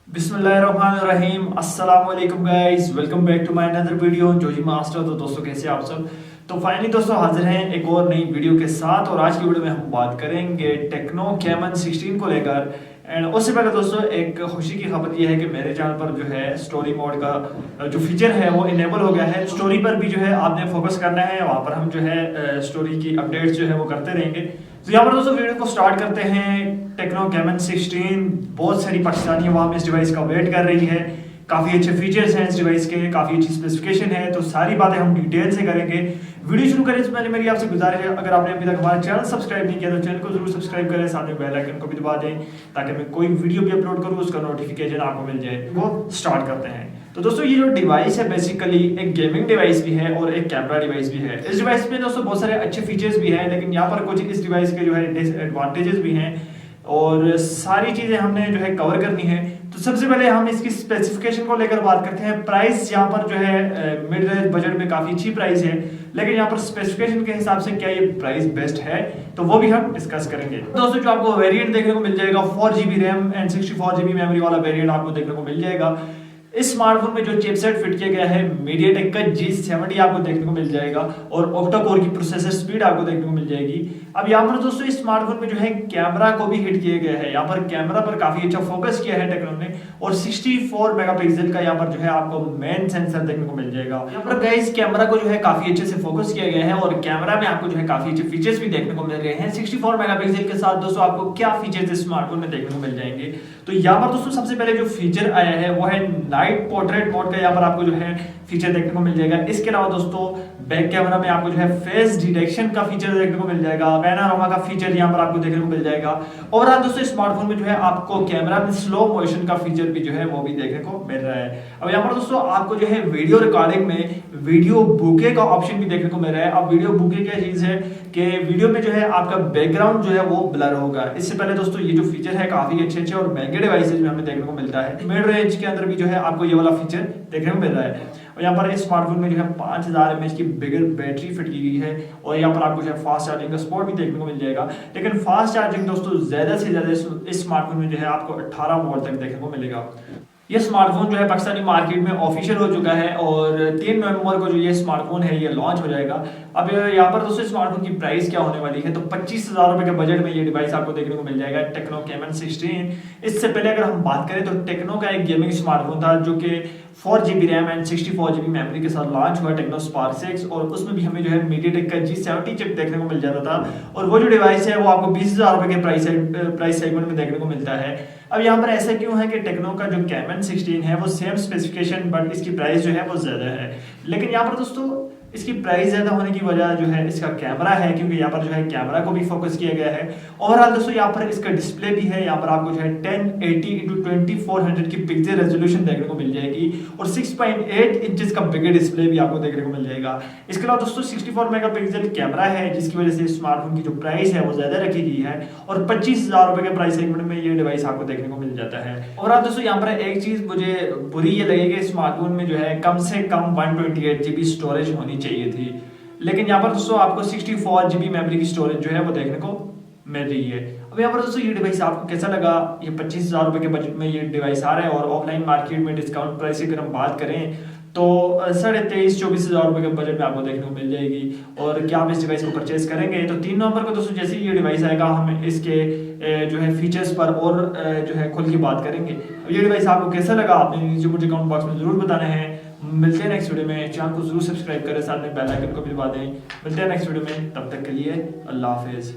बिस्मिल्लाहिर्रहमानिर्रहीम अस्सलाम वालेकुम guys, welcome back to my another video जोजी मास्टर। तो दोस्तों कैसे आप सब। तो फाइनली दोस्तों हाजिर हैं एक और नई वीडियो के साथ, और आज की वीडियो में हम बात करेंगे टेक्नो कैमन 16 को लेकर। एंड उससे पहले दोस्तों एक खुशी की खबर ये है कि मेरे चैनल पर जो है स्टोरी मोड का जो फीचर है वो इनेबल हो गया है। स्टोरी पर भी जो है आपने फोकस करना है, वहाँ पर हम जो है स्टोरी की अपडेट्स जो है वो करते रहेंगे। तो यहाँ पर दोस्तों वीडियो को स्टार्ट करते हैं। टेक्नो कैमन 16, बहुत सारी पाकिस्तानी अवाम इस डिवाइस का वेट कर रही है। काफ़ी अच्छे फीचर्स हैं इस डिवाइस के, काफ़ी अच्छी स्पेसिफिकेशन है, तो सारी बातें हम डिटेल से करेंगे। वीडियो शुरू करें इससे पहले मेरी आपसे गुजारिश है, अगर आपने अभी तक हमारा चैनल सब्सक्राइब नहीं किया तो चैनल को जरूर सब्सक्राइब करें, साथ में बेल आइकन को भी दबा दें ताकि मैं कोई वीडियो भी अपलोड करूँ उसका नोटिफिकेशन आपको मिल जाए। वो स्टार्ट करते हैं। तो दोस्तों ये जो डिवाइस है बेसिकली एक गेमिंग डिवाइस भी है और एक कैमरा डिवाइस भी है। इस डिवाइस में दोस्तों बहुत सारे अच्छे फीचर्स भी हैं, लेकिन यहाँ पर कुछ इस डिवाइस के जो है डिसएडवांटेजेस भी हैं और सारी चीज़ें हमने जो है कवर करनी है। तो सबसे पहले हम इसकी स्पेसिफिकेशन को लेकर बात करते हैं। प्राइस यहाँ पर जो है मिड रेंज बजट में काफ़ी अच्छी प्राइस है, लेकिन यहाँ पर स्पेसिफिकेशन के हिसाब से क्या ये प्राइस बेस्ट है तो वो भी हम डिस्कस करेंगे। दोस्तों जो आपको वेरिएंट देखने को मिल जाएगा 4GB RAM and 64GB memory वाला वेरिएंट आपको देखने को मिल जाएगा। इस स्मार्टफोन में जो चिपसेट फिट किया गया है मीडियाटेक का G70 आपको देखने को मिल जाएगा और ऑक्टा कोर की प्रोसेसर स्पीड आपको देखने को मिल जाएगी। अब यहाँ पर दोस्तों इस स्मार्टफोन में जो है कैमरा को भी हिट किया गया है। यहाँ पर कैमरा पर काफी अच्छा फोकस किया है टेक्नो ने, और 64 मेगापिक्सल का यहाँ पर जो है आपको मेन सेंसर देखने को मिल जाएगा। यहाँ पर गाइस कैमरा को जो है काफी अच्छे से फोकस किया गया है और कैमरा में आपको जो है काफी अच्छे फीचर्स भी देखने को मिल रहे हैं। 64 मेगापिक्सल के साथ दोस्तों आपको क्या फीचर्स इस स्मार्टफोन में देखने को मिल जाएंगे, तो यहाँ पर दोस्तों सबसे पहले जो फीचर आया है वो है नाइट पोर्ट्रेट मोड का। यहाँ पर आपको जो है फीचर देखने को मिल जाएगा। इसके अलावा दोस्तों बैक कैमरा में आपको जो है फेस डिटेक्शन का फीचर देखने को मिल जाएगा, पैनोरामा का फीचर यहाँ पर आपको देखने को मिल जाएगा। ओवरऑल दोस्तों स्मार्टफोन में जो है आपको कैमरा में स्लो मोशन का फीचर भी जो है वो भी देखने को मिल रहा है। अब यहाँ पर दोस्तों आपको जो है वीडियो रिकॉर्डिंग में वीडियो बुके का ऑप्शन भी देखने को मिल रहा है। अब वीडियो बुके क्या चीज है कि वीडियो में जो है आपका बैकग्राउंड जो है वो ब्लर होगा। इससे पहले दोस्तों ये जो फीचर है काफी अच्छे और महंगे डिवाइसेज में हमें देखने को मिलता है। मिड रेंज के अंदर भी जो है आपको ये वाला फीचर देखने को मिल रहा है। और यहाँ पर इस स्मार्टफोन में जो है 5000 mAh की बिगर बैटरी फिट की गई है और यहाँ पर आपको जो है फास्ट चार्जिंग का सपोर्ट भी देखने को मिल जाएगा। लेकिन फास्ट चार्जिंग दोस्तों ज्यादा से ज्यादा इस स्मार्टफोन में जो है आपको 18 वोल्ट तक देखने को मिलेगा। ये स्मार्टफोन जो है पाकिस्तानी मार्केट में ऑफिशियल हो चुका है और 3 नवंबर को जो ये स्मार्टफोन है ये लॉन्च हो जाएगा। अब यहाँ पर दोस्तों स्मार्टफोन की प्राइस क्या होने वाली है, तो 25,000 रुपए के बजट में ये डिवाइस आपको देखने को मिल जाएगा टेक्नो कैमन 16। इससे पहले अगर हम बात करें तो टेक्नो का एक गेमिंग स्मार्टफोन था जो कि 4GB RAM and 64GB memory के साथ लॉन्च हुआ, टेक्नो स्पार्क 6, और उसमें भी हमें जो है मीडियाटेक का G70 चिप देखने को मिल जाता था। और वो जो डिवाइस है वो आपको 20,000 रुपए के प्राइस सेगमेंट में देखने को मिलता है। अब यहाँ पर ऐसा क्यों है कि टेक्नो का जो कैमन 16 है वो सेम स्पेसिफिकेशन बट इसकी प्राइस जो है वो ज्यादा है। लेकिन यहाँ पर दोस्तों इसकी प्राइस ज्यादा होने की वजह जो है इसका कैमरा है, क्योंकि यहाँ पर जो है कैमरा को भी फोकस किया गया है। ओवरऑल दोस्तों यहाँ पर इसका डिस्प्ले भी है। यहाँ पर आपको जो है 1080x2400 की पिक्सल रेजोल्यूशन देखने को मिल जाएगी और 6.8 इंचेस का बिगर डिस्प्ले भी आपको देखने को मिल जाएगा। इसके अलावा दोस्तों 64 मेगापिक्सल कैमरा है जिसकी वजह से स्मार्टफोन की जो प्राइस है वो ज्यादा रखी गई है और 25,000 रुपए के प्राइस सेगमेंट में ये डिवाइस आपको देखने को मिल जाता है। ओवरऑल दोस्तों यहाँ पर एक चीज मुझे बुरी ये लगेगी, स्मार्टफोन में जो है कम से कम 128GB स्टोरेज होनी चाहिए थी, लेकिन यहाँ पर दोस्तों आपको 64GB मेमोरी की स्टोरेज जो है वो देखने को मिल रही है। अब यहाँ पर दोस्तों ये डिवाइस आपको कैसा लगा। ये 25,000 रुपए के बजट में ये डिवाइस आ रहा है और ऑफलाइन मार्केट में डिस्काउंट प्राइस की अगर हम बात करें तो 23,000-24,000 रुपए के बजट में आपको देखने को मिल जाएगी। और क्या आप इस डिवाइस को परचेज करेंगे तो 3 नवंबर को दोस्तों जैसे ही ये डिवाइस आएगा हम इसके जो है फीचर्स पर और जो है खुल के बात करेंगे। ये डिवाइस आपको कैसा लगा आपने नीचे मुझे कमेंट बॉक्स में जरूर बताना है। मिलते हैं नेक्स्ट वीडियो में, चैनल को जरूर सब्सक्राइब करें, साथ में बेल आइकन को भी दबा दें। मिलते हैं नेक्स्ट वीडियो में, तब तक के लिए अल्लाह हाफिज।